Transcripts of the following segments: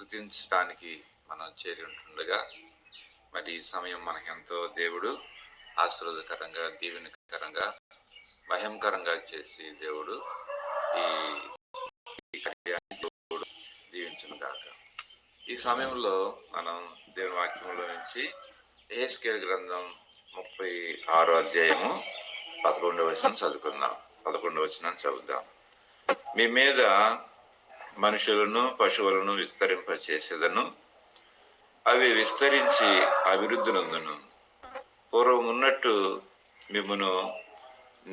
స్తుతించడానికి మనం చేరి ఉంటుండగా మరి ఈ సమయం మనకెంతో దేవుడు ఆశీర్వాదకరంగా, దీవెనకరంగా, భయంకరంగా చేసి దేవుడు ఈ కార్యాన్ని దేవుడు దీవించును గాక. ఈ సమయంలో మనం దేవుని వాక్యంలో నుంచి యెహెజ్కేలు గ్రంథం 36వ అధ్యాయము 11వ వచనం చదువుకుందాం. 11వ వచనం చదువుదాం. మీ మీద మనుషులను పశువులను విస్తరింపచేసేదను, అవి విస్తరించి అభివృద్ధి నందును. పూర్వం ఉన్నట్టు మిమ్మును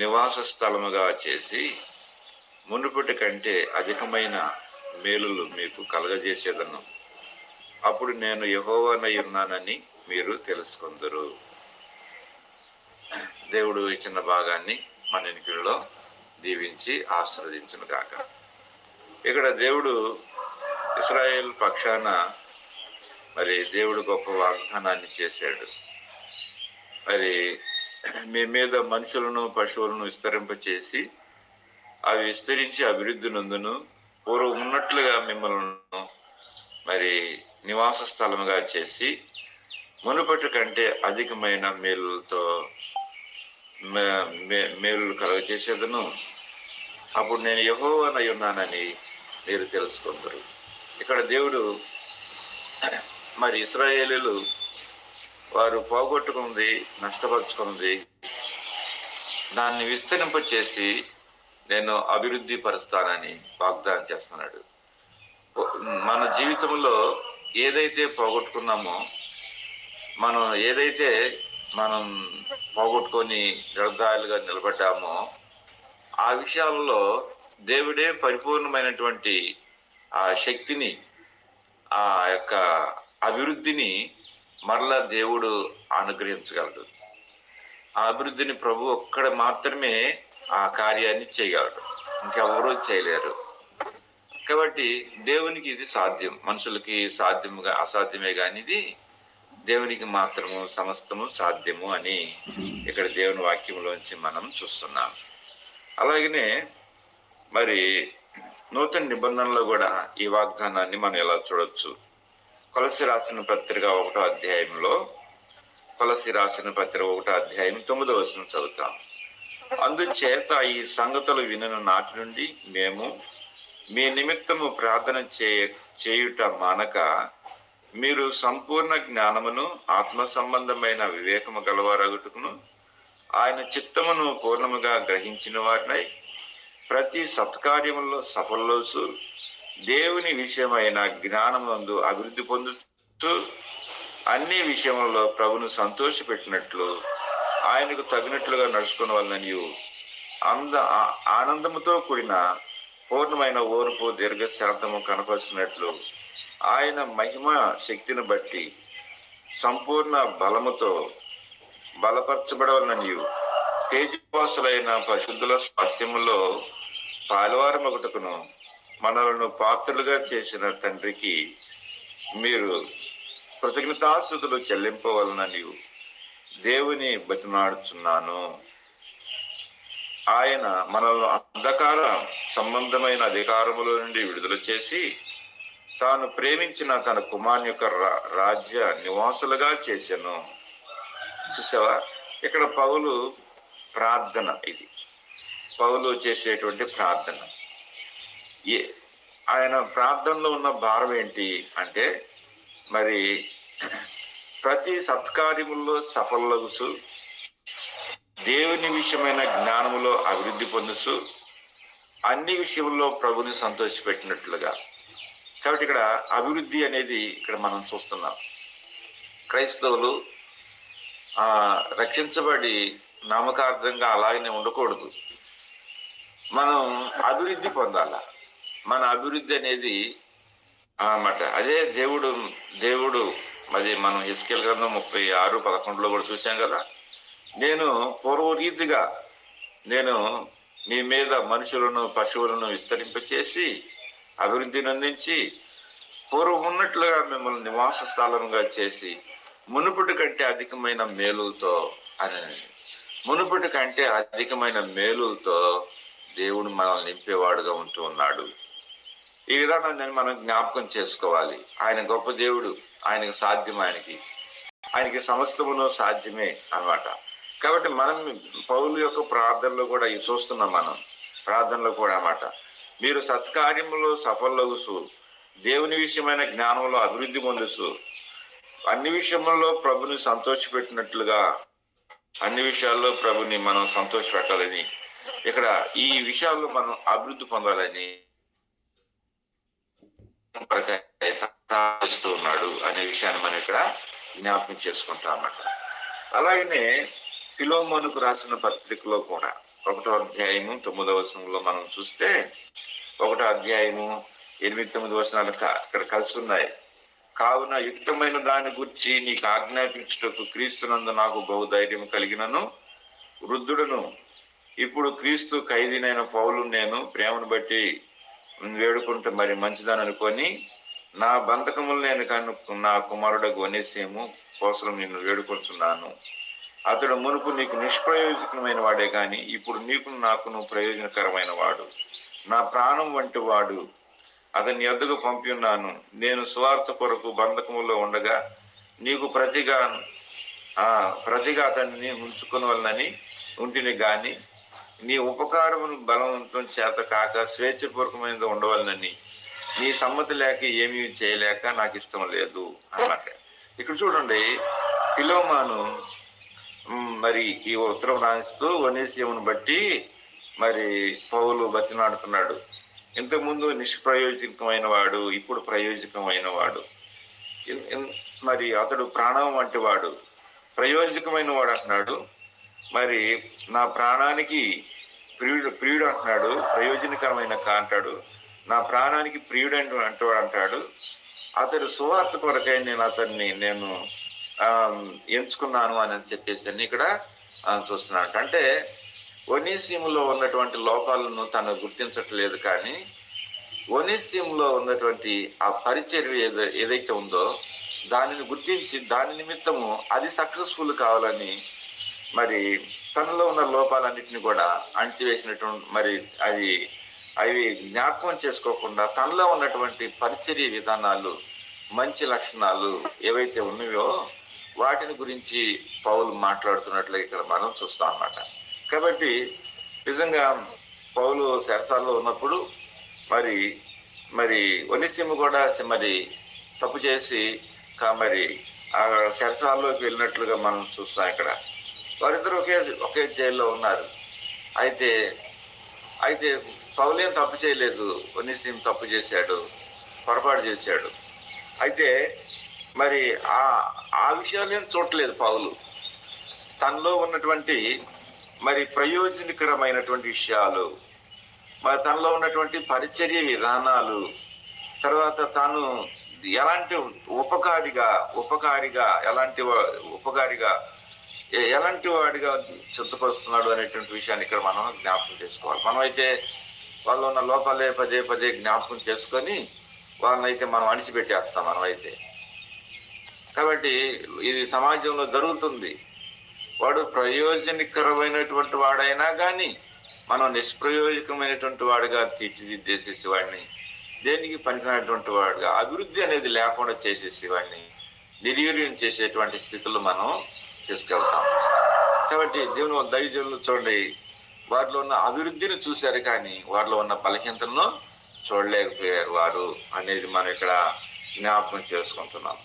నివాస స్థలముగా చేసి మునుపటి కంటే అధికమైన మేలులు మీకు కలగజేసేదను. అప్పుడు నేను యెహోవానై ఉన్నానని మీరు తెలుసుకొందురు. దేవుడు ఈ చిన్న భాగాన్ని మన ఎన్నికల్లో దీవించి ఆశీర్వదించును గాక. ఇక్కడ దేవుడు ఇశ్రాయేల్ పక్షాన మరి దేవుడు గొప్ప వాగ్దానాన్ని చేశాడు. మరి మీ మీద మనుషులను పశువులను విస్తరింపచేసి అవి విస్తరించి అభివృద్ధి నందును. పూర్వం ఉన్నట్లుగా మిమ్మల్ని మరి నివాస స్థలముగా చేసి మునుపటి కంటే అధికమైన మేలులతో మేలు కలుగజేసేదను. అప్పుడు నేను యెహోవానై ఉన్నానని మీరు తెలుసుకుందరు. ఇక్కడ దేవుడు మరి ఇశ్రాయేలీలు వారు పోగొట్టుకుంది, నష్టపరుచుకుంది, దాన్ని విస్తరింపచేసి నేను అభివృద్ధి పరుస్తానని వాగ్దానం చేస్తున్నాడు. మన జీవితంలో ఏదైతే పోగొట్టుకున్నామో, మనం పోగొట్టుకొని నిర్దాయాలుగా నిలబడ్డామో ఆ విషయాలలో దేవుడే పరిపూర్ణమైనటువంటి ఆ శక్తిని, ఆ యొక్క అభివృద్ధిని మరలా దేవుడు అనుగ్రహించగలడు. ఆ అభివృద్ధిని ప్రభు ఒక్కడ మాత్రమే ఆ కార్యాన్ని చేయగలడు, ఇంకెవరూ చేయలేరు. కాబట్టి దేవునికి ఇది సాధ్యం, మనుషులకి అసాధ్యమే కానీ ఇది దేవునికి మాత్రము సమస్తము సాధ్యము అని ఇక్కడ దేవుని వాక్యంలోంచి మనం చూస్తున్నాం. అలాగనే మరి నూతన నిబంధనలో కూడా ఈ వాగ్దానాన్ని మనం ఎలా చూడొచ్చు. కొలస్సీ రాసిన పత్రిక 1వ అధ్యాయంలో, కొలస్సీ రాసిన పత్రిక 1వ అధ్యాయం 9వ వచనం చదువుతాం. అందుచేత ఈ సంగతులు వినను నాటి నుండి మేము మీ నిమిత్తము ప్రార్థన చేయుట మానక, మీరు సంపూర్ణ జ్ఞానమును ఆత్మ సంబంధమైన వివేకము గలవారగుటకును ఆయన చిత్తమును పూర్ణముగా గ్రహించిన వారినై ప్రతి సత్కార్యములో సఫలసు దేవుని విషయమైన జ్ఞానమందు అభివృద్ధి పొందుతూ అన్ని విషయములలో ప్రభును సంతోషపెట్టినట్లు ఆయనకు తగినట్లుగా నడుచుకునవలనని ఆనందముతో కూడిన పూర్ణమైన ఓర్పు దీర్ఘశాంతము కనపరిచినట్లు ఆయన మహిమ శక్తిని బట్టి సంపూర్ణ బలముతో బలపరచబడవలనని తేజవాసులైన పరిశుద్ధుల స్వాస్థ్యములో పాలువారమగుటకును మనలను పాత్రలుగా చేసిన తండ్రికి మీరు కృతజ్ఞతాస్తుతులు చెల్లింపవలనని దేవుని బతిమాడుచున్నాను. ఆయన మనల్ని అంధకార సంబంధమైన అధికారముల నుండి విడుదల చేసి తాను ప్రేమించిన తన కుమారుని యొక్క రాజ్య నివాసులుగా చేశాను. చూసావా, ఇక్కడ పౌలు ప్రార్థన, ఇది పౌలు చేసేటువంటి ప్రార్థన. ఆయన ప్రార్థనలో ఉన్న భారం ఏంటి అంటే, మరి ప్రతి సత్కార్యముల్లో సఫలగుసు దేవుని విషయమైన జ్ఞానములో అభివృద్ధి పొందుతూ అన్ని విషయంలో ప్రభుని సంతోషపెట్టినట్లుగా. కాబట్టి ఇక్కడ అభివృద్ధి అనేది ఇక్కడ మనం చూస్తున్నాం. క్రైస్తవులు రక్షించబడి నామకార్థంగా అలాగనే ఉండకూడదు, మనం అభివృద్ధి పొందాల. మన అభివృద్ధి అనేది అన్నమాట. అదే దేవుడు మరి మనం యెహెజ్కేలు గ్రంథం 36:11 కూడా చూసాం కదా. నేను పూర్వరీతిగా మీ మీద మనుషులను పశువులను విస్తరింపచేసి అభివృద్ధిని అందించి పూర్వం ఉన్నట్లుగా మిమ్మల్ని నివాస స్థలంగా చేసి మునుపటి కంటే అధికమైన మేలులతో మునుపటి కంటే అధికమైన మేలులతో దేవుడు మనల్ని నింపేవాడుగా ఉంటూ ఉన్నాడు. ఈ విధానాన్ని మనం జ్ఞాపకం చేసుకోవాలి. ఆయన గొప్ప దేవుడు, ఆయనకు సాధ్యం, ఆయనకి సమస్తమును సాధ్యమే అన్నమాట. కాబట్టి మనం పౌలు యొక్క ప్రార్థనలో కూడా ఇది చూస్తున్నాం. మనం ప్రార్థనలో కూడా అన్నమాట, మీరు సత్కార్యములో సఫలగుసు, దేవుని విషయమైన జ్ఞానంలో అభివృద్ధి పొందుసు, అన్ని విషయములలో ప్రభుని సంతోషపెట్టినట్లుగా అన్ని విషయాల్లో ప్రభుని మనం సంతోష పెట్టాలని, ఇక్కడ ఈ విషయాల్లో మనం అభివృద్ధి పొందాలని ప్రార్థిస్తూ ఉన్నాడు అనే విషయాన్ని మనం ఇక్కడ జ్ఞాపకం చేసుకుంటాం అన్నమాట. అలాగనే ఫిలోమోనుకు రాసిన పత్రికలో కూడా 1వ అధ్యాయము 9వ వచనంలో మనం చూస్తే 1వ అధ్యాయము 8-9 వచనాలు ఇక్కడ కలిసి ఉన్నాయి. కావున యుక్తమైన దాని గురించి నీకు ఆజ్ఞాపించుటకు క్రీస్తునందు నాకు బహుధైర్యం కలిగినను వృద్ధుడును ఇప్పుడు క్రీస్తు ఖైదీనైన పౌలు నేను ప్రేమను బట్టి వేడుకుంటే మరి మంచిదని అనుకొని నా బంధకములు నేను నా కుమారుడకు ఒనేసిము కోసం నేను వేడుకొంచున్నాను. అతడు మునుపు నీకు నిష్ప్రయోజకమైన వాడే కానీ ఇప్పుడు నీకు నాకును ప్రయోజనకరమైన వాడు, నా ప్రాణం వంటి వాడు. అతని యొద్దకు పంపి ఉన్నాను. నేను సువార్త కొరకు బంధకములో ఉండగా నీకు ప్రతిగా అతన్ని ఉంచుకుని వలనని ఉంటిని గాని నీ ఉపకారమును బలవంతం చేత కాక స్వేచ్ఛపూర్వకమైనది ఉండవలనని నీ సమ్మతి లేక ఏమీ చేయలేక నాకు ఇష్టం లేదు అన్నమాట. ఇక్కడ చూడండి, ఫిలోమోను మరి ఈ ఉత్తరం రాస్తూ ఒనేసిమును బట్టి మరి పౌలు బతిమాడుతున్నాడు. ఇంతకుముందు నిష్ప్రయోజకమైన వాడు, ఇప్పుడు ప్రయోజకమైన వాడు. మరి అతడు ప్రాణం వంటి వాడు, ప్రయోజకమైన వాడు అంటున్నాడు. మరి నా ప్రాణానికి ప్రియుడు అంటున్నాడు, ప్రయోజనకరమైన అంటాడు. నా ప్రాణానికి ప్రియుడు అంటాడు. అతడు సువార్త కొరకై నేను ఎంచుకున్నాను అని చెప్పేసి ఇక్కడ చూస్తున్నాడు. అంటే ఒనేసిములో ఉన్నటువంటి లోపాలను తను గుర్తించట్లేదు, కానీ ఒనేసిములో ఉన్నటువంటి ఆ పరిచర్య ఏదైతే ఉందో దానిని గుర్తించి దాని నిమిత్తము అది సక్సెస్ఫుల్ కావాలని మరి తనలో ఉన్న లోపాలన్నింటినీ కూడా అణచివేసినటువంటి మరి అవి జ్ఞాపకం చేసుకోకుండా తనలో ఉన్నటువంటి పరిచర్య విధానాలు, మంచి లక్షణాలు ఏవైతే ఉన్నాయో వాటిని గురించి పౌలు మాట్లాడుతున్నట్లుగా ఇక్కడ మనం చూస్తాం అన్నమాట. కాబట్టి నిజంగా పౌలు చెరసాలలో ఉన్నప్పుడు మరి ఒనేసిము కూడా మరి తప్పు చేసి మరి ఆ చెరసాలలోకి వెళ్ళినట్లుగా మనం చూస్తాం. ఇక్కడ వారిద్దరు ఒకే జైల్లో ఉన్నారు. అయితే పౌలేం తప్పు చేయలేదు, ఒనేసిము తప్పు చేశాడు, పొరపాటు చేశాడు. అయితే మరి ఆ విషయాలేం చూడలేదు పౌలు. తనలో ఉన్నటువంటి మరి ప్రయోజనకరమైనటువంటి విషయాలు, మరి తనలో ఉన్నటువంటి పరిచర్య విధానాలు, తర్వాత తాను ఎలాంటి ఉపకారిగా ఎలాంటి వాడిగా సిద్ధపరుస్తున్నాడు అనేటువంటి విషయాన్ని ఇక్కడ మనం జ్ఞాపకం చేసుకోవాలి. మనమైతే వాళ్ళు ఉన్న లోపాలే పదే పదే జ్ఞాపకం చేసుకొని వాళ్ళనైతే మనం అణిచిపెట్టేస్తాం మనమైతే. కాబట్టి ఇది సమాజంలో జరుగుతుంది. వాడు ప్రయోజనకరమైనటువంటి వాడైనా కానీ మనం నిష్ప్రయోజకమైనటువంటి వాడిగా తీర్చిదిద్దేసేసి వాడిని, దేనికి పనికినటువంటి వాడిగా, అభివృద్ధి అనేది లేకుండా చేసేసి వాడిని నిర్వీర్యం చేసేటువంటి స్థితులు మనం తీసుకెళ్తాం. కాబట్టి దేవుని దైవజనులు చూడండి, వారిలో ఉన్న అభివృద్ధిని చూశారు కానీ వారిలో ఉన్న బలహీనతను చూడలేకపోయారు వారు అనేది మనం ఇక్కడ జ్ఞాపకం చేసుకుంటున్నాం.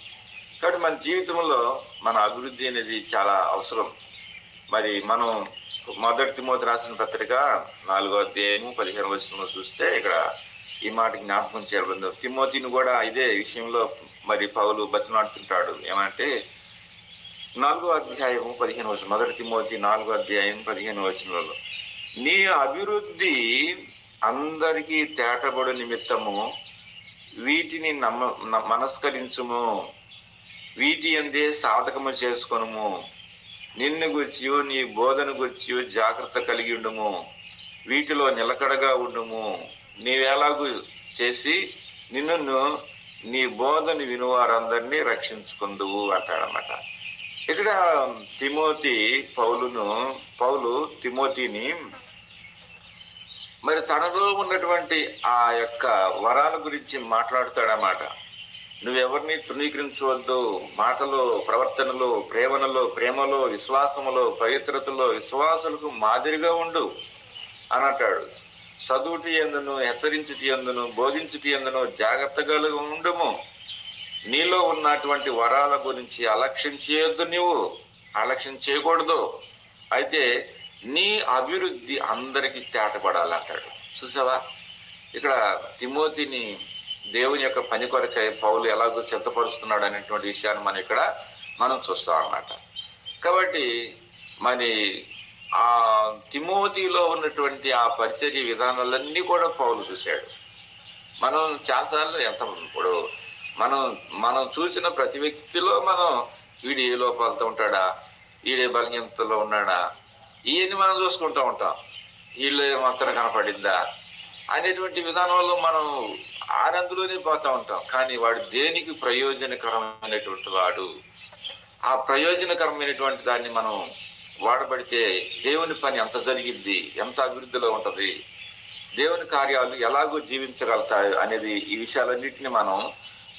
కాబట్టి మన జీవితంలో మన అభివృద్ధి అనేది చాలా అవసరం. మరి మనం 1 తిమోతి రాసిన పత్రిక 4వ అధ్యాయము 15వ వచనంలో చూస్తే ఇక్కడ ఈ మాట జ్ఞాపకం చేయబడింది. తిమోతిని కూడా ఇదే విషయంలో మరి పౌలు బతిమాడుతుంటాడు. ఏమంటే 4వ అధ్యాయము 15వ వచనం, 1 తిమోతి 4వ అధ్యాయం 15వ వచనంలో, నీ అభివృద్ధి అందరికీ తేటబడు నిమిత్తము వీటిని మనస్కరించుము, వీటి అందే సాధకము చేసుకొనుము, నిన్ను గుర్చియు నీ బోధన గుర్చియు జాగ్రత్త కలిగి ఉండుము, వీటిలో నిలకడగా ఉండుము, నీవేలాగూ చేసి నిన్ను నీ బోధన వినువారందరినీ రక్షించుకుందువు అంటాడన్నమాట. ఇక్కడ పౌలు తిమోతిని మరి తనలో ఉన్నటువంటి ఆ యొక్క వరాల గురించి మాట్లాడుతాడన్నమాట. నువ్వెవరిని తృణీకరించవద్దు, మాటలో, ప్రవర్తనలో, ప్రేమలో, విశ్వాసములో, పవిత్రతలో విశ్వాసులకు మాదిరిగా ఉండు అని అంటాడు. చదువుటి యందును, హెచ్చరించుటి యందును, బోధించుటి యందును జాగ్రత్తగా ఉండుము. నీలో ఉన్నటువంటి వరాల గురించి అలక్ష్యం చేయొద్దు, నీవు అలక్ష్యం చేయకూడదు. అయితే నీ అభివృద్ధి అందరికీ తేటపడాలంటాడు. చూసావా, ఇక్కడ తిమోతిని దేవుని యొక్క పని కొరకై పౌలు ఎలాగో సిద్ధపరుస్తున్నాడు అనేటువంటి విషయాన్ని మనం చూస్తాం అన్నమాట. కాబట్టి మరి ఆ తిమోతిలో ఉన్నటువంటి ఆ పరిచర్య విధానాలన్నీ కూడా పౌలు చూశాడు. మనం చాలాసార్లు ఇప్పుడు మనం చూసిన ప్రతి వ్యక్తిలో వీడు ఏ లోపాలతో ఉంటాడా, వీడే బలహీనతలో ఉన్నాడా, ఇవన్నీ మనం చూసుకుంటూ ఉంటాం. వీళ్ళు మచ్చన కనపడిందా అనేటువంటి విధానంలో మనం ఆనందులోనే పోతూ ఉంటాం. కానీ వాడు దేనికి ప్రయోజనకరమైనటువంటి వాడు, ఆ ప్రయోజనకరమైనటువంటి దాన్ని మనం వాడబడితే దేవుని పని ఎంత జరిగిద్ది, ఎంత అభివృద్ధిలో ఉంటుంది, దేవుని కార్యాలు ఎలాగో జీవించగలుగుతాయి అనేది ఈ విషయాలన్నింటినీ మనం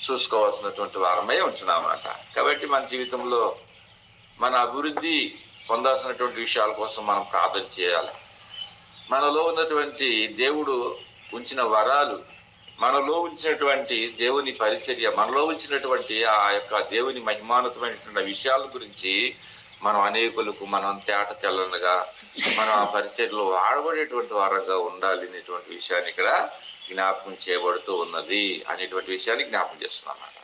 చూసుకోవాల్సినటువంటి వారమై ఉంటున్నామన్నమాట. కాబట్టి మన జీవితంలో మన అభివృద్ధి పొందాల్సినటువంటి విషయాల కోసం మనం ప్రార్థన చేయాలి. మనలో ఉన్నటువంటి దేవుడు ఉంచిన వరాలు, మనలో ఉంచినటువంటి దేవుని పరిచర్య, మనలో ఉంచినటువంటి ఆ యొక్క దేవుని మహిమానుతమైనటువంటి విషయాల గురించి మనం అనేకులకు మనం తేట తెల్లనగా మనం ఆ పరిచర్యలో వాడబడేటువంటి వారంగా ఉండాలి అనేటువంటి విషయాన్ని ఇక్కడ జ్ఞాపకం చేయబడుతూ ఉన్నది అనేటువంటి విషయాన్ని జ్ఞాపకం చేస్తున్నాం అన్నమాట.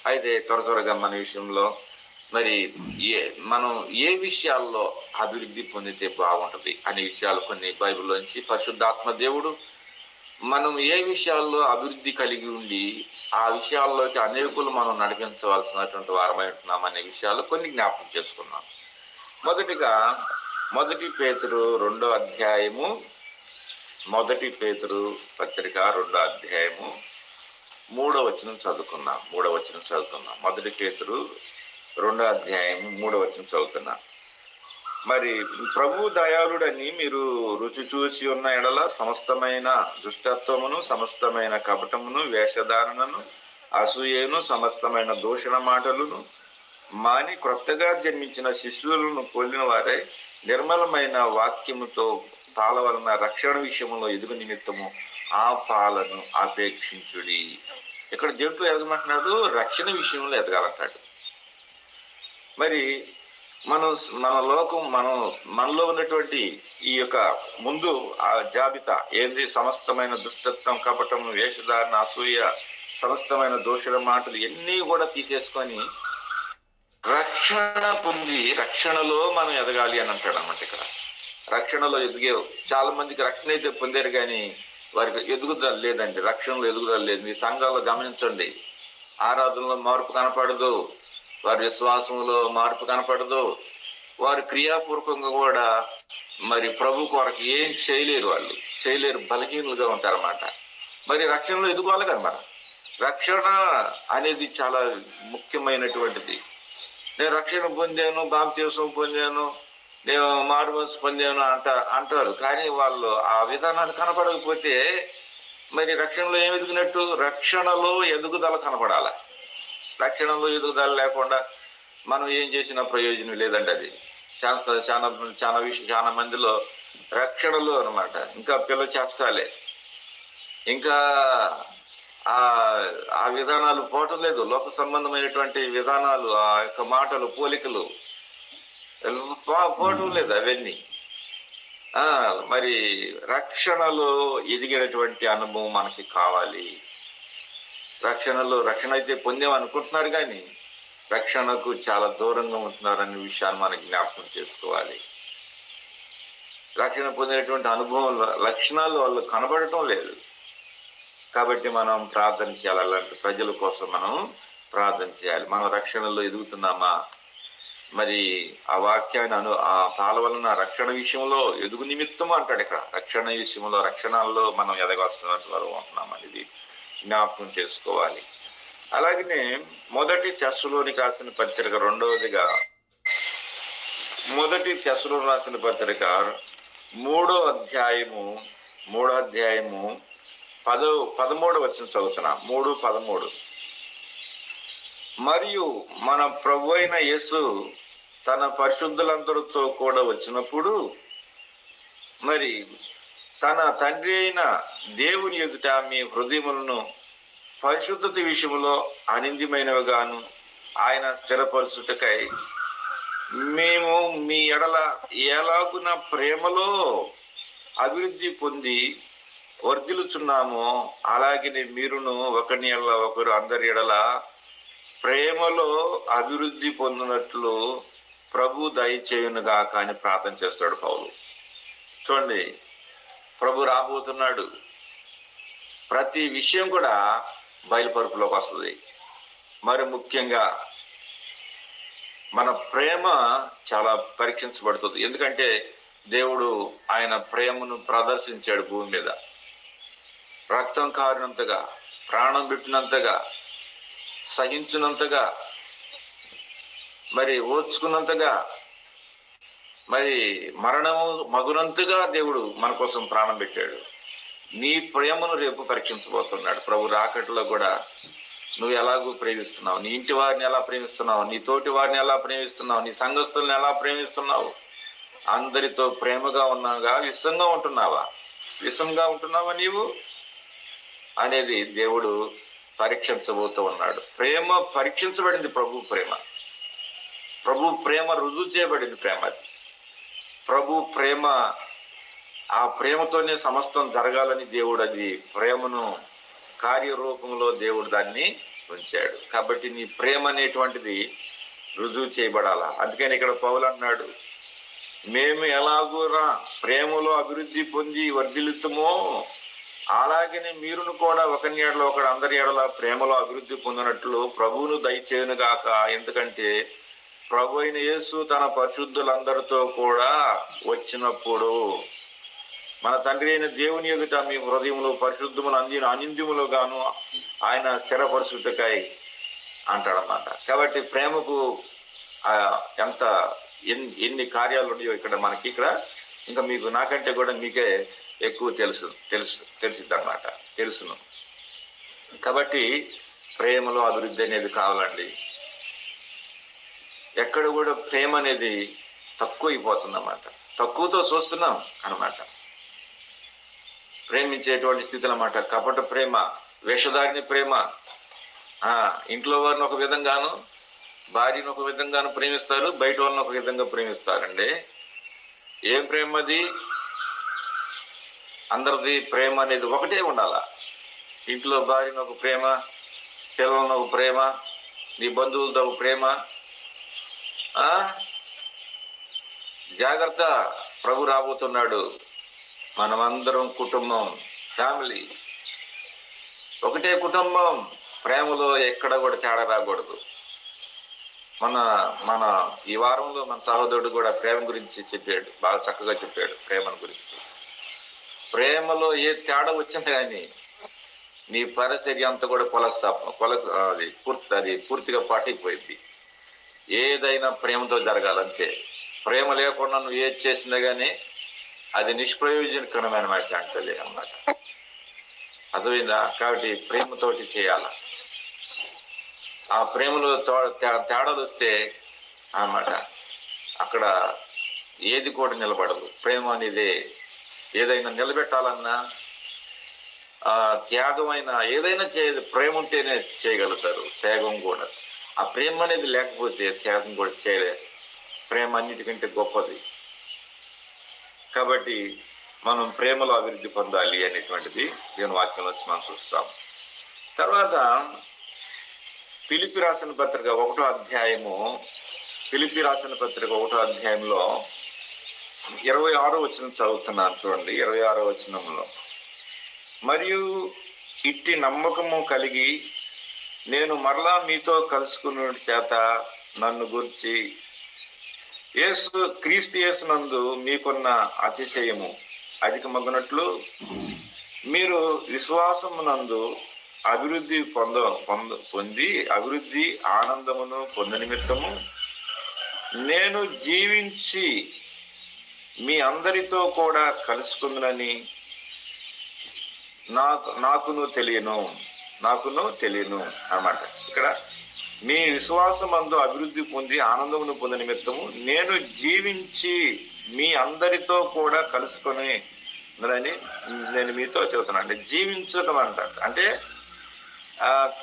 అయితే త్వరగా మన విషయంలో మరి మనం ఏ విషయాల్లో అభివృద్ధి పొందితే బాగుంటుంది అనే విషయాలు కొన్ని బైబిల్లోంచి పరిశుద్ధాత్మ దేవుడు మనం ఏ విషయాల్లో అభివృద్ధి కలిగి ఉండి ఆ విషయాల్లోకి అనేకులు మనం నడిపించవలసినటువంటి వారమై ఉంటున్నాం అనే విషయాలు కొన్ని జ్ఞాపకం చేసుకున్నాం. మొదటిగా 1 పేతురు 2వ అధ్యాయము, 1 పేతురు పత్రిక 2వ అధ్యాయము 3వ వచనం చదువుకున్నాం. 1 పేతురు 2వ అధ్యాయము 3వ వచనం చదువుతున్నా. మరి ప్రభు దయాళుడని మీరు రుచి చూసి ఉన్న ఎడల సమస్తమైన దుష్టత్వమును, సమస్తమైన కపటమును, వేషధారణను, అసూయను, సమస్తమైన దూషణ మాటలను మాని క్రొత్తగా జన్మించిన శిశువులను పోలిన వారై నిర్మలమైన వాక్యముతో పాలవలన రక్షణ విషయంలో ఎదుగు నిమిత్తము ఆ పాలను అపేక్షించుడి. ఇక్కడ దేవుడు ఎదగమంటున్నాడు, రక్షణ విషయంలో ఎదగాలంటాడు. మరి మన లోకం మనలో ఉన్నటువంటి ఈ యొక్క ముందు ఆ జాబితా ఏంది? సమస్తమైన దుష్టత్వం, కపటం, వేషధారణ, అసూయ, సమస్తమైన దోషుల మాటలు ఎన్ని కూడా తీసేసుకొని రక్షణ పొంది రక్షణలో మనం ఎదగాలి అని అంటాడు అన్నమాట. ఇక్కడ రక్షణలో ఎదిగే చాలా మందికి రక్షణ అయితే పొందారు కానీ వారికి ఎదుగుదల లేదండి, రక్షణలో ఎదుగుదల లేదు. మీ సంఘాల్లో గమనించండి, ఆరాధనలో మార్పు కనపడదు, వారి విశ్వాసంలో మార్పు కనపడదు, వారు క్రియాపూర్వకంగా కూడా మరి ప్రభు కొరకు ఏం చేయలేరు, బలహీనులుగా ఉంటారన్నమాట. మరి రక్షణలో ఎదుగుకోవాలి కదా. మరి రక్షణ అనేది చాలా ముఖ్యమైనటువంటిది. నేను రక్షణ పొందాను, బాప్తిసం పొందాను, నేను మారుమనసు పొందాను అంటారు. కానీ వాళ్ళు ఆ విధానాన్ని కనపడకపోతే మరి రక్షణలో ఏమి ఎదుగునట్టు? రక్షణలో ఎదుగుదల కనపడాలి. రక్షణలో ఎదుగుదల లేకుండా మనం ఏం చేసినా ప్రయోజనం లేదండి. అది చాలా మందిలో రక్షణలో అన్నమాట ఇంకా పిల్ల చేస్తాలే, ఇంకా ఆ విధానాలు పోవటం లేదు. లోక సంబంధమైనటువంటి విధానాలు, ఆ యొక్క మాటలు, పోలికలు పోవటం లేదు అవన్నీ. మరి రక్షణలో ఎదిగినటువంటి అనుభవం మనకి కావాలి. రక్షణ అయితే పొందామనుకుంటున్నారు కానీ రక్షణకు చాలా దూరంగా ఉంటున్నారనే విషయాన్ని మనం జ్ఞాపకం చేసుకోవాలి. రక్షణ పొందినటువంటి అనుభవం లక్షణాలు వాళ్ళు కనబడటం లేదు. కాబట్టి మనం ప్రార్థన చేయాలి. అలాంటి ప్రజల కోసం మనం ప్రార్థన చేయాలి. మనం రక్షణలో ఎదుగుతున్నామా? మరి ఆ వాక్యాన్ని ఆ పాల వలన రక్షణ విషయంలో ఎదుగు నిమిత్తము అంటాడు ఇక్కడ. రక్షణ విషయంలో, రక్షణల్లో మనం ఎదగాల్సినటువంటి వారు ఉంటున్నాం అనేది జ్ఞాపకం చేసుకోవాలి. అలాగనే 1 తెస్సలోనికి రాసిన పత్రిక 2వదిగా 1 తెస్సలోనికి రాసిన పత్రిక 3వ అధ్యాయము 3వ అధ్యాయము 13వ వచనం చదువుతున్నా. 3:13. మరియు మన ప్రభు అయిన యేసు తన పరిశుద్ధులందరితో కూడా వచ్చినప్పుడు మరి తన తండ్రి అయిన దేవుని ఎదుట మీ హృదయములను పరిశుద్ధత విషయంలో అనింద్యమైనవిగాను ఆయన స్థిరపరచుటకై మేము మీ ఎడల ఎలాగున ప్రేమలో అభివృద్ధి పొంది వర్ధిల్లుచున్నామో అలాగే మీరును ఒకరి ఎడల ఒకరు అందరి ఎడల ప్రేమలో అభివృద్ధి పొందినట్లు ప్రభు దయచేయునుగా కానీ ప్రార్థన చేస్తాడు పౌలు. చూడండి, ప్రభు రాబోతున్నాడు. ప్రతి విషయం కూడా బయలుపరుపులోకి వస్తుంది. మరి ముఖ్యంగా మన ప్రేమ చాలా పరీక్షించబడుతుంది. ఎందుకంటే దేవుడు ఆయన ప్రేమను ప్రదర్శించాడు భూమి మీద. రక్తం కారినంతగా, ప్రాణం పెట్టినంతగా, సహించినంతగా, మరి ఓర్చుకున్నంతగా, మరి మరణము మగునంతగా దేవుడు మన కోసం ప్రాణం పెట్టాడు. నీ ప్రేమను రేపు పరీక్షించబోతున్నాడు. ప్రభు రాకట్లో కూడా నువ్వు ఎలాగూ ప్రేమిస్తున్నావు, నీ ఇంటి వారిని ఎలా ప్రేమిస్తున్నావు, నీ తోటి వారిని ఎలా ప్రేమిస్తున్నావు, నీ సంఘస్థుల్ని ఎలా ప్రేమిస్తున్నావు, అందరితో ప్రేమగా ఉన్నావుగా, విషంగా ఉంటున్నావా నీవు అనేది దేవుడు పరీక్షించబోతూ ఉన్నాడు. ప్రేమ పరీక్షించబడింది. ప్రభు ప్రేమ రుజువు చేయబడింది. ప్రభు ప్రేమ, ఆ ప్రేమతోనే సమస్తం జరగాలని దేవుడు అది ప్రేమను కార్యరూపంలో దేవుడు దాన్ని ఉంచాడు. కాబట్టి నీ ప్రేమ అనేటువంటిది రుజువు చేయబడాలా. అందుకని ఇక్కడ పౌలు అన్నాడు, మేము ఎలాగూరా ప్రేమలో అభివృద్ధి పొంది వర్ధిల్లుతామో అలాగనే మీరును కూడా ఒకరి ఎడల ఒకడు అందరి ఎడల ప్రేమలో అభివృద్ధి పొందినట్లు ప్రభువును దయచేయునుగాక. ఎందుకంటే ప్రభు అయిన యేసు తన పరిశుద్ధులందరితో కూడా వచ్చినప్పుడు మన తండ్రి అయిన దేవుని ఎదుట మీ హృదయములు పరిశుద్ధములు అనింద్యములు గాను ఆయన స్థిరపరిశుద్ధకై అంటాడన్నమాట. కాబట్టి ప్రేమకు ఎన్ని కార్యాలు ఉన్నాయో ఇక్కడ మనకి ఇంకా మీకు నాకంటే కూడా మీకే ఎక్కువ తెలిసిద్ది అన్నమాట, తెలుసును. కాబట్టి ప్రేమలో అభివృద్ధి అనేది కావాలండి. ఎక్కడ కూడా ప్రేమ అనేది తక్కువ అయిపోతుంది అన్నమాట, తక్కువతో చూస్తున్నాం అన్నమాట. ప్రేమించేటువంటి స్థితి అన్నమాట. కపట ప్రేమ, వేషధారిని ప్రేమ. ఇంట్లో వారిని ఒక విధంగాను, భార్యను ఒక విధంగాను ప్రేమిస్తారు, బయట వాళ్ళని ఒక విధంగా ప్రేమిస్తారండి. ఏం ప్రేమ అది? అందరిది ప్రేమ అనేది ఒకటే ఉండాల. ఇంట్లో భార్యను ఒక ప్రేమ, పిల్లలను ఒక ప్రేమ, నీ బంధువులతో ఒక ప్రేమ. జాగ్రత్త, ప్రభు రాబోతున్నాడు. మనమందరం కుటుంబం, ఫ్యామిలీ, ఒకటే కుటుంబం. ప్రేమలో ఎక్కడ కూడా తేడా రాకూడదు. మన ఈ వారంలో మన సహోదరుడు కూడా ప్రేమ గురించి చెప్పాడు, బాగా చక్కగా చెప్పాడు ప్రేమను గురించి. ప్రేమలో ఏ తేడా వచ్చినా కానీ నీ పరిచర్య అంతా కూడా అది పూర్తిగా పాటిపోయింది. ఏదైనా ప్రేమతో జరగాలంతే. ప్రేమ లేకుండా నువ్వు ఏది చేసినా కానీ అది నిష్ప్రయోజనకరమైన మాట అంటది అన్నమాట. అర్థమైందా? కాబట్టి ప్రేమతోటి చేయాల. ఆ ప్రేమలో తేడాలు వస్తే అన్నమాట అక్కడ ఏది కూడా నిలబడదు. ప్రేమ అనేది ఏదైనా నిలబెట్టాలన్నా త్యాగమైన ఏదైనా ప్రేమ ఉంటేనే చేయగలుగుతారు. త్యాగం కూడా. ఆ ప్రేమ అనేది లేకపోతే త్యాగం కూడా చేయలేరు. ప్రేమ అన్నిటికంటే గొప్పది. కాబట్టి మనం ప్రేమలో అభివృద్ధి పొందాలి అనేటువంటిది దేవుని వాక్యంలో వచ్చి మనం చూస్తాం. తర్వాత ఫిలిప్పీ రాసిన పత్రిక 1వ అధ్యాయము, ఫిలిప్పీ రాసిన పత్రిక 1వ అధ్యాయంలో 26వ వచనం చదువుతున్నాను. చూడండి, 26వ వచనంలో, మరియు ఇట్టి నమ్మకము కలిగి నేను మీతో కలుసుకున్న చేత నన్ను గురించి క్రీస్తు యేసునందు మీకున్న అతిశయము అధికమగునట్లు మీరు విశ్వాసమునందు అభివృద్ధి పొంది అభివృద్ధి ఆనందమును పొంద నిమిత్తము నేను జీవించి మీ అందరితో కూడా కలుసుకుందునని నాకును తెలియను అన్నమాట. ఇక్కడ మీ విశ్వాసమందు అభివృద్ధి పొంది ఆనందమును పొందిన నిమిత్తము నేను జీవించి మీ అందరితో కూడా కలుసుకొని నేను మీతో చెబుతున్నాను. అంటే జీవించడం అంటారు అంటే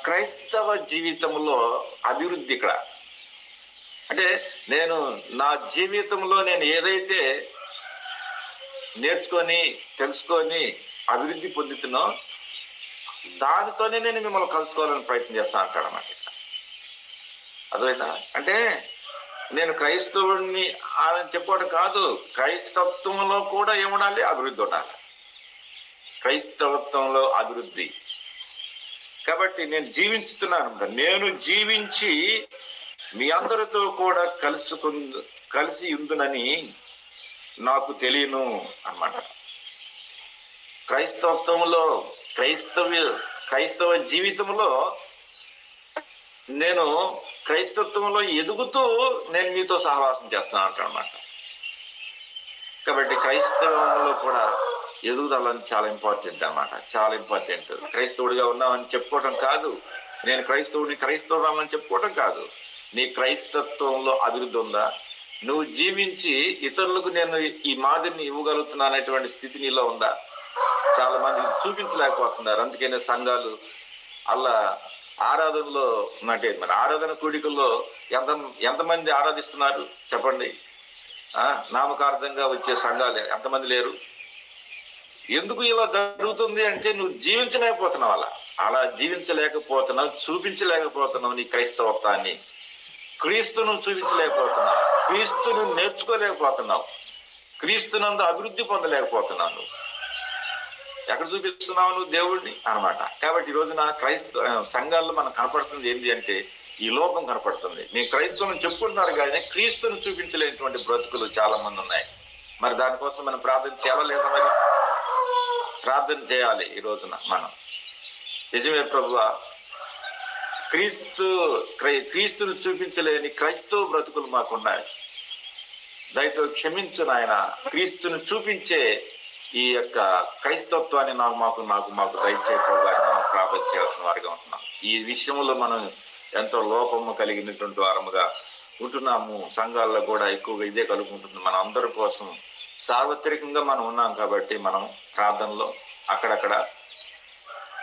క్రైస్తవ జీవితంలో అభివృద్ధి. ఇక్కడ అంటే నేను నా జీవితంలో నేను ఏదైతే నేర్చుకొని తెలుసుకొని అభివృద్ధి పొందుతున్నో దానితోనే నేను మిమ్మల్ని కలుసుకోవాలని ప్రయత్నం చేస్తాను అంటాడు అన్నమాట. అర్థమైందా? అంటే నేను క్రైస్తవుడిని అని చెప్పుకోవడం కాదు, క్రైస్తవత్వంలో కూడా ఏముండాలి? అభివృద్ధి ఉండాలి. క్రైస్తవత్వంలో అభివృద్ధి. కాబట్టి నేను జీవించుతున్నాను. నేను జీవించి మీ అందరితో కూడా కలిసి ఉందునని నాకు తెలియను అన్నమాట. క్రైస్తవ జీవితంలో నేను క్రైస్తవంలో ఎదుగుతూ నేను మీతో సహవాసం చేస్తాను అంటానమాట. కాబట్టి క్రైస్తవంలో కూడా ఎదుగుదలని చాలా ఇంపార్టెంట్ అన్నమాట. చాలా ఇంపార్టెంట్. క్రైస్తవుడిగా ఉన్నామని చెప్పుకోవటం కాదు, నేను క్రైస్తవురామని చెప్పుకోవటం కాదు. నీ క్రైస్తత్వంలో అభివృద్ధి ఉందా? నువ్వు జీవించి ఇతరులకు నేను ఈ మాదిరిని ఇవ్వగలుగుతున్నాననేటువంటి స్థితి నీలో ఉందా? చాలా మంది చూపించలేకపోతున్నారు. అందుకనే సంఘాలు అలా ఆరాధనలో అంటే మన ఆరాధన కూడికల్లో ఎంతమంది ఆరాధిస్తున్నారు చెప్పండి? నామకార్థంగా వచ్చే సంఘాలు ఎంతమంది లేరు? ఎందుకు ఇలా జరుగుతుంది అంటే నువ్వు జీవించలేకపోతున్నావు. అలా జీవించలేకపోతున్నావు, చూపించలేకపోతున్నావు. నీ క్రైస్తవత్వాన్ని, క్రీస్తును చూపించలేకపోతున్నావు, క్రీస్తును నేర్చుకోలేకపోతున్నావు, క్రీస్తునందు అభివృద్ధి పొందలేకపోతున్నావు. నువ్వు ఎక్కడ చూపిస్తున్నావు నువ్వు దేవుడిని అన్నమాట. కాబట్టి ఈ రోజున సంఘాల్లో మనకు కనపడుతుంది ఏంటి అంటే ఈ లోపం కనపడుతుంది. మీ క్రైస్తవులను చెప్పుకుంటున్నారు కానీ క్రీస్తును చూపించలేనటువంటి బ్రతుకులు చాలా మంది ఉన్నాయి. మరి దానికోసం మనం ప్రార్థన చేయాలా లేదా? మరి ప్రార్థన చేయాలి ఈ రోజున మనం. నిజమే ప్రభువా, క్రీస్తును చూపించలేని క్రైస్తవ బ్రతుకులు మాకున్నాయి. దయతో క్షమించు నాయన. క్రీస్తును చూపించే ఈ యొక్క క్రైస్తత్వాన్ని మాకు దయచేయకపోగా మనం ప్రార్థన చేయాల్సిన వారిగా ఉంటున్నాం. ఈ విషయంలో మనం ఎంతో లోపము కలిగినటువంటి వారముగా ఉంటున్నాము. సంఘాల్లో కూడా ఎక్కువగా ఇదే కలుగుంటుంది. మన అందరి కోసం సార్వత్రికంగా మనం ఉన్నాం కాబట్టి మనం ప్రార్థనలో అక్కడక్కడ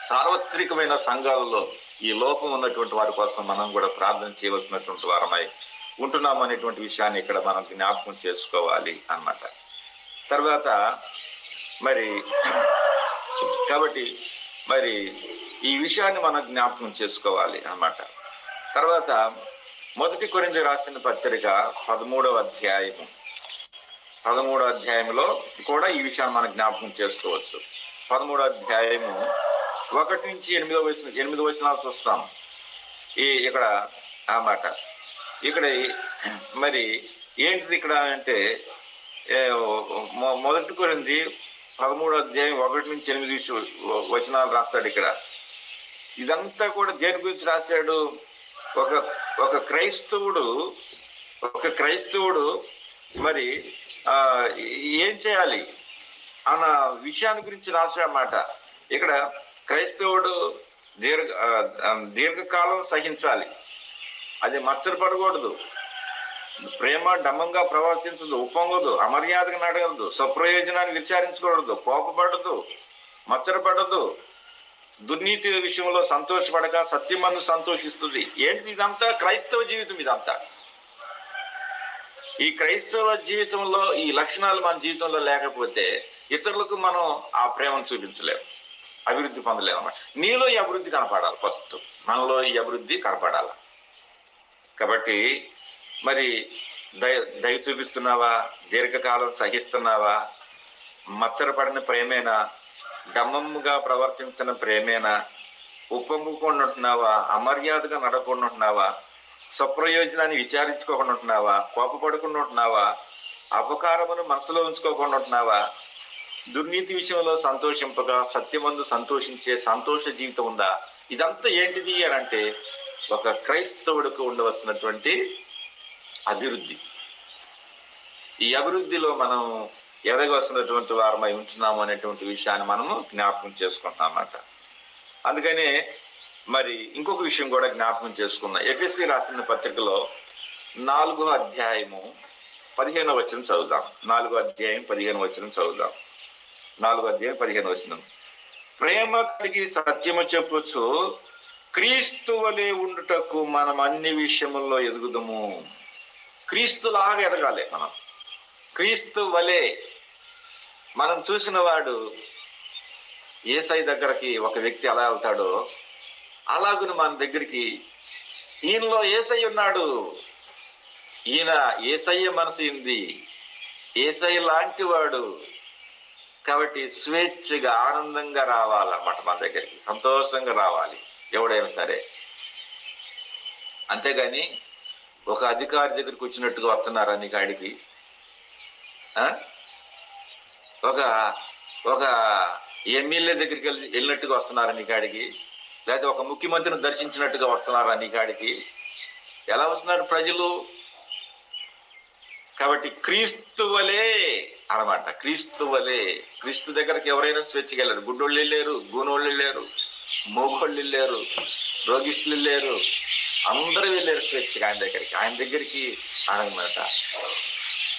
సార్వత్రికమైన సంఘాలలో ఈ లోపం ఉన్నటువంటి వారి కోసం మనం కూడా ప్రార్థన చేయవలసినటువంటి వారమై ఉంటున్నాము అనేటువంటి విషయాన్ని ఇక్కడ మనం జ్ఞాపకం చేసుకోవాలి అన్నమాట. తర్వాత కాబట్టి ఈ విషయాన్ని మనం జ్ఞాపకం చేసుకోవాలి అన్నమాట. తర్వాత 1 కొరింథీ రాసిన పత్రిక 13వ అధ్యాయంలో కూడా ఈ విషయాన్ని మనం జ్ఞాపకం చేసుకోవచ్చు. 13వ అధ్యాయము 1 నుంచి 8 వచనాలు చూస్తాం. ఇక్కడ ఆ మాట ఇక్కడ మరి ఏంటిది ఇక్కడ అంటే 1 కొరింథీ 13వ అధ్యాయం 1 నుంచి 8 వచనాలు రాస్తాడు. ఇక్కడ ఇదంతా కూడా దేని గురించి రాశాడు? ఒక క్రైస్తవుడు మరి ఏం చేయాలి అన్న విషయాన్ని గురించి రాశాడన్నమాట. ఇక్కడ క్రైస్తవుడు దీర్ఘకాలం సహించాలి, అది మత్సరపడకూడదు, ప్రేమ డంబంగా ప్రవర్తించదు, ఉప్పొంగదు, అమర్యాదగా నడగదు, స్వప్రయోజనాన్ని విచారించకూడదు, కోపపడదు, మత్సరపడదు, దుర్నీతి విషయంలో సంతోషపడక సత్యమందు సంతోషిస్తుంది. ఏంటి ఇదంతా? క్రైస్తవ జీవితం ఇదంతా. ఈ క్రైస్తవ జీవితంలో ఈ లక్షణాలు మన జీవితంలో లేకపోతే ఇతరులకు మనం ఆ ప్రేమను చూపించలేము, అభివృద్ధి పొందలేము అన్నమాట. నీలో ఈ అభివృద్ధి కనపడాలి. ఫస్ట్ మనలో ఈ అభివృద్ధి కనపడాలి. కాబట్టి మరి దయ చూపిస్తున్నావా? దీర్ఘకాలం సహిస్తున్నావా? మత్సరపడిన ప్రేమేనా? డమ్మముగా ప్రవర్తించిన ప్రేమేనా? ఉప్పొంగుకుండా ఉంటున్నావా? అమర్యాదగా నడకుండా ఉంటున్నావా? స్వప్రయోజనాన్ని విచారించుకోకుండా ఉంటున్నావా? కోపపడకుండా ఉంటున్నావా? అపకారమును మనసులో ఉంచుకోకుండా ఉంటున్నావా? దుర్నీతి విషయంలో సంతోషింపగా సత్యమందు సంతోషించే సంతోష జీవితం ఉందా? ఇదంతా ఏంటిది అని అంటే ఒక క్రైస్తవుడికి ఉండవలసినటువంటి అభివృద్ధి. ఈ అభివృద్ధిలో మనం ఎదగవలసినటువంటి వారమై ఉంటున్నాము అనేటువంటి విషయాన్ని మనము జ్ఞాపకం చేసుకుంటున్నాం అన్నమాట. అందుకనే మరి ఇంకొక విషయం కూడా జ్ఞాపకం చేసుకున్నాం. ఎఫెసీ రాసిన పత్రికలో 4వ అధ్యాయము 15వ వచనం చదువుదాం. 4వ అధ్యాయం 15వ వచనం చదువుదాం. 4వ అధ్యాయం 15వ వచనం. ప్రేమ కలిగి సత్యము చెప్పుచు క్రీస్తు వలె ఉండుటకు మనం అన్ని విషయముల్లో ఎదుగుదము. క్రీస్తులాగా ఎదగాలి మనం. క్రీస్తు వలె మనం చూసిన వాడు యేసయ్య దగ్గరకి ఒక వ్యక్తి ఎలా వెళ్తాడో అలాగున మన దగ్గరికి ఈయనలో యేసయ్య ఉన్నాడు, ఈయన యేసయ్య మనసు ఇంది, యేసయ్య లాంటి వాడు కాబట్టి స్వేచ్ఛగా ఆనందంగా రావాలన్నమాట మన దగ్గరికి, సంతోషంగా రావాలి ఎవడైనా సరే. అంతేగాని ఒక అధికారి దగ్గరికి వచ్చినట్టుగా వస్తున్నారా నీ కాడికి? ఒక ఒక ఎమ్మెల్యే దగ్గరికి వెళ్ళినట్టుగా వస్తున్నారా నీ కాడికి? లేకపోతే ఒక ముఖ్యమంత్రిని దర్శించినట్టుగా వస్తున్నారా నీ కాడికి? ఎలా వస్తున్నారు ప్రజలు? కాబట్టి క్రీస్తు వలే అనమాట. క్రీస్తు వలే. క్రీస్తు దగ్గరికి ఎవరైనా స్వేచ్ఛగా వెళ్ళారు. గుడ్డోళ్ళు వెళ్ళారు, గూనోళ్ళు వెళ్ళారు, మోగోళ్ళు వెళ్ళారు, రోగిష్ఠులు వెళ్ళారు, అందరూ వెళ్ళారు స్వేచ్ఛగా ఆయన దగ్గరికి. ఆయన దగ్గరికి అనమాట.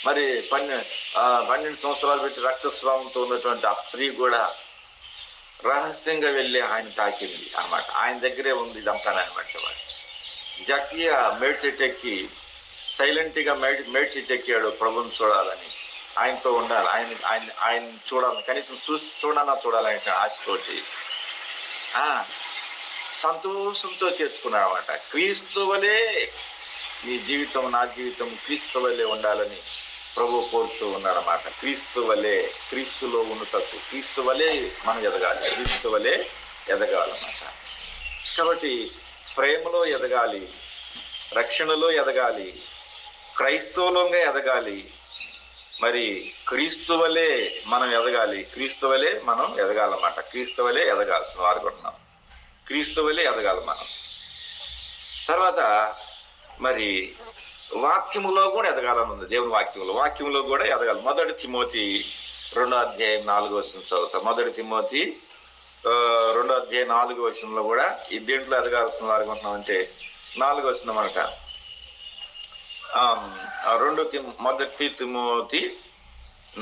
మరి 12 సంవత్సరాలు పెట్టి రక్తస్రావంతో ఉన్నటువంటి ఆ స్త్రీ కూడా రహస్యంగా వెళ్ళి ఆయన తాకింది అనమాట. ఆయన దగ్గరే ఉంది ఇదంతా అనమాట. జకియా మేడ్ చెట్టు ఎక్కి సైలెంట్ గా మేడ్ చెట్టు ఎక్కాడు ప్రభుని చూడాలని, ఆయనతో ఉండాలి, ఆయన చూడాలని, కనీసం చూడాలని ఆశతోటి సంతోషంతో చేర్చుకున్నాడు అనమాట. క్రీస్తు వలే నీ జీవితం, నా జీవితం క్రీస్తు వలే ఉండాలని ప్రభు కోరుతూ ఉన్నాడనమాట. క్రీస్తు వలే, క్రీస్తులో ఉన్నటట్టు క్రీస్తు వలే మనం ఎదగాలి, క్రీస్తు వలే ఎదగాలన్నమాట. కాబట్టి ప్రేమలో ఎదగాలి, రక్షణలో ఎదగాలి, క్రైస్తవులంగా ఎదగాలి, మరి క్రీస్తు వలే మనం ఎదగాలి, క్రీస్తు వలే మనం ఎదగాలన్నమాట. క్రీస్తు వలే ఎదగాల్సిన వారు కొన్నాం, క్రీస్తు వలే ఎదగాలి మనం. తర్వాత మరి వాక్యములో కూడా ఎదగాలని ఉంది. దేవుని వాక్యంలో కూడా ఎదగాలి. 1 తిమోతి 2వ అధ్యాయం 4వ వచనం చదువుతాం. 1 తిమోతి 2వ అధ్యాయం 4వ వచనంలో కూడా ఈ దేంట్లో ఎదగాల్సిన వారు కొంటున్నామంటే 4వ వచనం అనట. 1 తిమోతి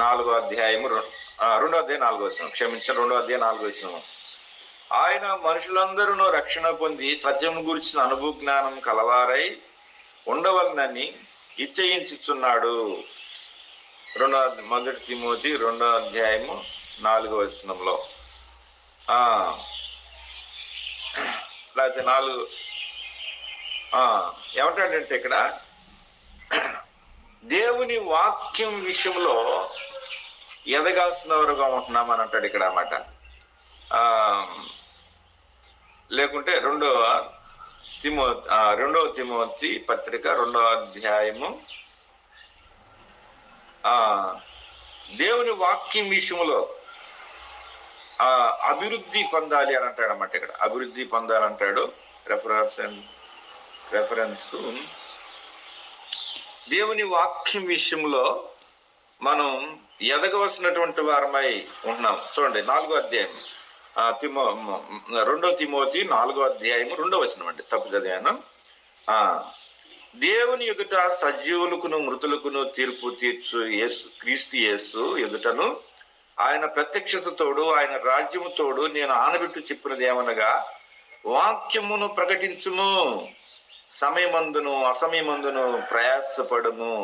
4వ అధ్యాయము 2వ అధ్యాయం 4వ వచనం, క్షమించారు, 2వ అధ్యాయం 4వ వచనం. ఆయన మనుషులందరూ రక్షణ పొంది సత్యం గురించిన అనుభవ జ్ఞానం కలవారై ఉండవలనని ఇచ్చయించుచున్నాడు. 1 తిమోతి 2వ అధ్యాయము 4వ వచనంలో లేకపోతే 4 ఏమంటాడంటే ఇక్కడ దేవుని వాక్యం విషయంలో ఎదగాల్సిన వారుగా ఉంటున్నామని అంటాడు ఇక్కడ అన్నమాట. లేకుంటే 2వ తిమోతి పత్రిక 2వ అధ్యాయము దేవుని వాక్యం విషయంలో అభివృద్ధి పొందాలి అని అంటాడు అన్నమాట. ఇక్కడ అభివృద్ధి పొందాలంటాడు. రెఫరెన్స్ దేవుని వాక్యం విషయంలో మనం ఎదగవలసినటువంటి వారమై ఉంటున్నాం. చూడండి 4వ అధ్యాయం 2 తిమోతి 4వ అధ్యాయము 2వ వచనం అండి, తప్పు చదివాను. దేవుని ఎదుట సజీవులకును మృతులకును తీర్పు తీర్చు క్రీస్తు యేసు ఎదుటను ఆయన ప్రత్యక్షతతోడు ఆయన రాజ్యముతోడు నేను ఆనబెట్టు చెప్పినది ఏమనగా వాక్యమును ప్రకటించుము, సమయమందును అసమయమందును ప్రయాసపడము,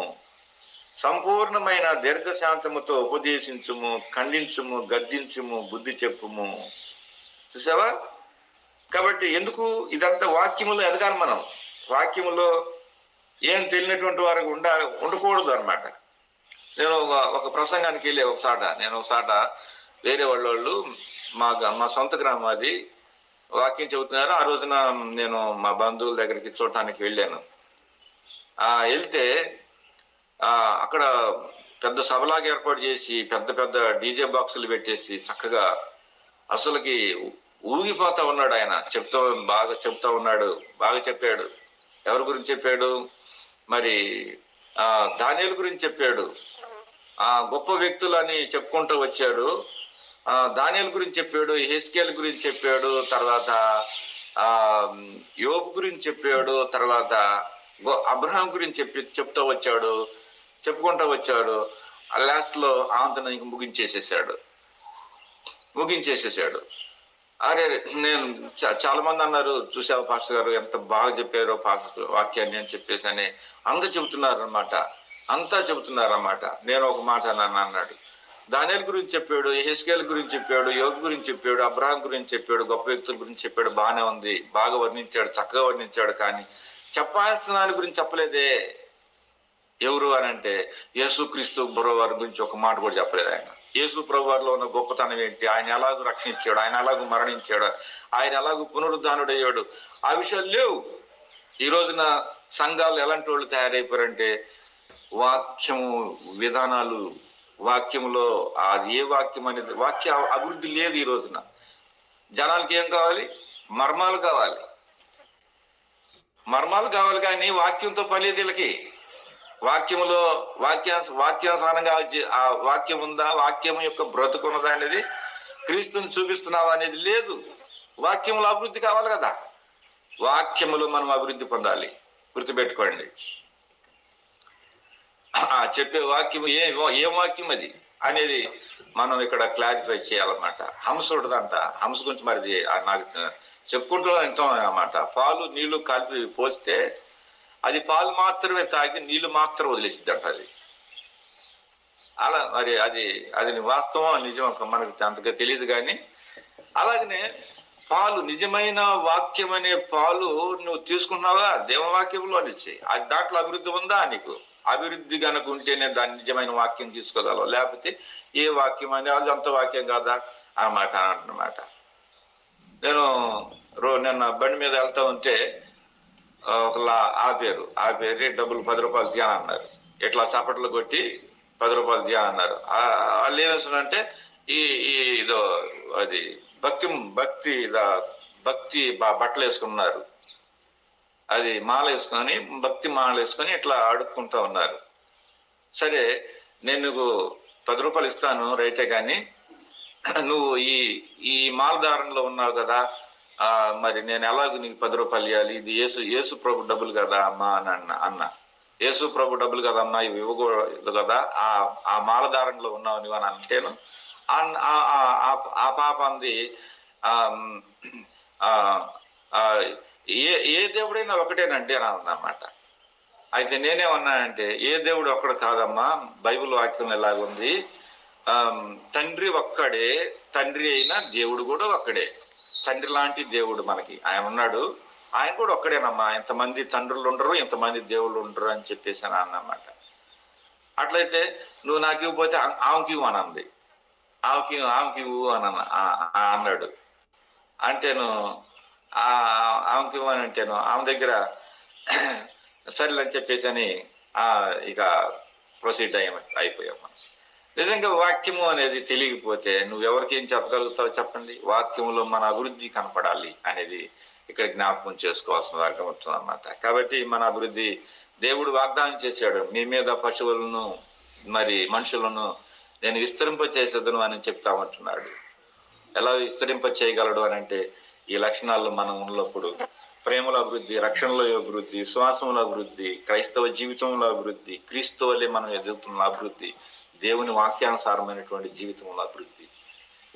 సంపూర్ణమైన దీర్ఘశాంతముతో ఉపదేశించుము, ఖండించుము, గద్దించుము, బుద్ధి చెప్పుము. చూసావా? కాబట్టి ఎందుకు ఇదంతా వాక్యములో ఎదగాలి మనం. వాక్యములో ఏం తెలియనటువంటి వారికి ఉండకూడదు అనమాట. నేను ఒక ప్రసంగానికి వెళ్ళే ఒకసాట వేరే వాళ్ళు మా సొంత గ్రామం అది వాక్యం చెబుతున్నారు. ఆ రోజున నేను మా బంధువుల దగ్గరికి చూడటానికి వెళ్ళాను. వెళ్తే అక్కడ పెద్ద సభలాగా ఏర్పాటు చేసి పెద్ద పెద్ద డీజే బాక్సులు పెట్టేసి చక్కగా అసలుకి ఊగిపోతా ఉన్నాడు ఆయన. బాగా చెప్తా ఉన్నాడు, బాగా చెప్పాడు. ఎవరి గురించి చెప్పాడు? మరి దానియేలు గురించి చెప్పాడు. గొప్ప వ్యక్తులని చెప్పుకుంటూ వచ్చాడు. దానియేలు గురించి చెప్పాడు, యెహెజ్కేలు గురించి చెప్పాడు, తర్వాత ఆ యోబు గురించి చెప్పాడు, తర్వాత అబ్రహాం గురించి చెప్తూ వచ్చాడు, చెప్పుకుంటూ వచ్చాడు. లాస్ట్ లో ఆంతను ముగించేసేసాడు. అరే నేను చాలా మంది అన్నారు, చూసావు పాస్టర్ గారు ఎంత బాగా చెప్పారో పాస్టర్ వాక్యాన్ని అని చెప్పేసి అని అంతా చెబుతున్నారు అన్నమాట. నేను ఒక మాట అన్నాడు. దానియేలు గురించి చెప్పాడు, యెహెజ్కేలు గురించి చెప్పాడు, యోబు గురించి చెప్పాడు, అబ్రహాం గురించి చెప్పాడు, గొప్ప వ్యక్తుల గురించి చెప్పాడు. బాగానే ఉంది, బాగా వర్ణించాడు, చక్కగా వర్ణించాడు. కానీ చెప్పాల్సిన దాని గురించి చెప్పలేదే. ఎవరు అని అంటే యేసుక్రీస్తు ప్రభువారి గురించి ఒక మాట కూడా చెప్పలేదు ఆయన. యేసు ప్రభువారిలో ఉన్న గొప్పతనం ఏంటి, ఆయన ఎలాగూ రక్షించాడు, ఆయన ఎలాగూ మరణించాడు, ఆయన ఎలాగూ పునరుద్ధానుడయ్యాడు, ఆ విషయాలు లేవు. ఈ రోజున సంఘాలు ఎలాంటి వాళ్ళు తయారైపోయారంటే వాక్యము విధానాలు, వాక్యములో అది ఏ వాక్యం అనేది వాక్య అభివృద్ధి లేదు. ఈ రోజున జనాలకి ఏం కావాలి? మర్మాలు కావాలి కానీ వాక్యంతో పని వీళ్ళకి. వాక్యములో వాక్యానుసారంగా ఆ వాక్యం ఉందా, వాక్యం యొక్క బ్రతుకున్నదా అనేది, క్రీస్తుని చూపిస్తున్నావా అనేది లేదు. వాక్యములో అభివృద్ధి కావాలి కదా. వాక్యములో మనం అభివృద్ధి పొందాలి, గుర్తుపెట్టుకోండి. చెప్పే వాక్యం ఏం వాక్యం అది అనేది మనం ఇక్కడ క్లారిఫై చేయాలన్నమాట. హంసుడుదంట, హంస గురించి మరి నాకు చెప్పుకుంటూ వింటాం అన్నమాట. పాలు నీళ్లు కలిపి పోస్తే అది పాలు మాత్రమే తాగి నీళ్లు మాత్రం వదిలేసిద్దంట అది. అలా మరి అది వాస్తవం నిజం మనకు అంతగా తెలియదు. కానీ అలాగనే పాలు, నిజమైన వాక్యం అనే పాలు నువ్వు తీసుకున్నావా దేవవాక్యంలో నుంచి, అది దాంట్లో అభివృద్ధి ఉందా నీకు? అభివృద్ధి కనుక ఉంటేనే దాన్ని నిజమైన వాక్యం తీసుకోగలవు, లేకపోతే ఏ వాక్యం అని అది అంత వాక్యం కాదా అన్నమాట. నేను నిన్న బండి మీద వెళ్తా ఉంటే ఒకలా ఆపేరు డబ్బులు 10 రూపాయలు ధ్యానం అన్నారు. ఇట్లా చప్పట్లు కొట్టి 10 రూపాయలు ధ్యానం అన్నారు. వాళ్ళు ఏమేస్తున్నారంటే ఇదో అది భక్తి బట్టలు వేసుకున్నారు, అది మాల వేసుకొని, భక్తి మాల వేసుకొని ఇట్లా అడుక్కుంటా ఉన్నారు. సరే నేను నీకు 10 రూపాయలు ఇస్తాను రైతే, కానీ నువ్వు ఈ మాలధారణలో ఉన్నావు కదా, మరి నేను ఎలాగో నీకు 10 రూపాయలు ఇవ్వాలి? ఇది యేసు ప్రభు డబ్బులు కదా అమ్మా అని అన్న. యేసు ప్రభు డబ్బులు కదమ్మా, ఇవి ఇవ్వకూడదు కదా, ఆ మాలధారణలో ఉన్నావు నువ్వు అని అంటేను ఆ పాప అంది, ఏ దేవుడైనా ఒకటేనండి అని అన్నమాట. అయితే నేనేమన్నానంటే, ఏ దేవుడు ఒక్కడు కాదమ్మా, బైబిల్ వాక్యం ఎలాగుంది, తండ్రి ఒక్కడే, తండ్రి అయినా దేవుడు కూడా ఒక్కడే. తండ్రి లాంటి దేవుడు మనకి ఆయన ఉన్నాడు, ఆయన కూడా ఒక్కడేనమ్మా. ఎంతమంది తండ్రులు ఉండరు, ఎంతమంది దేవుళ్ళు ఉండరు అని చెప్పేసి అని అన్నమాట. అట్లయితే నువ్వు నాకు ఇవ్వకపోతే ఆమెకి ఇవ్వు అని అంది. ఆమెకి ఇవ్వు అని అన్నాడు. అంటేను ఆమెకి ఇవ్వని అంటేను ఆమె దగ్గర సరేలని చెప్పేసి అని ఇక ప్రొసీడ్ అయిపోయాం. నిజంగా వాక్యము అనేది తెలియకపోతే నువ్వు ఎవరికి ఏం చెప్పగలుగుతావు చెప్పండి. వాక్యములో మన అభివృద్ధి కనపడాలి అనేది ఇక్కడ జ్ఞాపకం చేసుకోవాల్సిన అర్థమవుతుంది అన్నమాట. కాబట్టి మన అభివృద్ధి దేవుడు వాగ్దానం చేశాడు, మీ మీద పశువులను మరి మనుషులను నేను విస్తరింప చేసేదను అని చెప్తామంటున్నాడు. ఎలా విస్తరింప చేయగలడు అని అంటే ఈ లక్షణాల్లో మనం ఉన్నప్పుడు ప్రేమలో అభివృద్ధి, రక్షణలో అభివృద్ధి, శ్వాసంలో అభివృద్ధి, క్రైస్తవ జీవితంలో అభివృద్ధి, క్రీస్తు వల్లే మనం ఎదుగుతున్న అభివృద్ధి, దేవుని వాక్యానుసారమైనటువంటి జీవితంలో అభివృద్ధి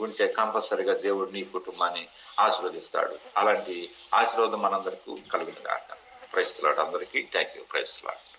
ఉంటే కంపల్సరిగా దేవుడు నీ కుటుంబాన్ని ఆశీర్వదిస్తాడు. అలాంటి ఆశీర్వాదం మనందరికీ కలుగును గాక. Praise the lord. అందరికీ thank you. Praise the lord.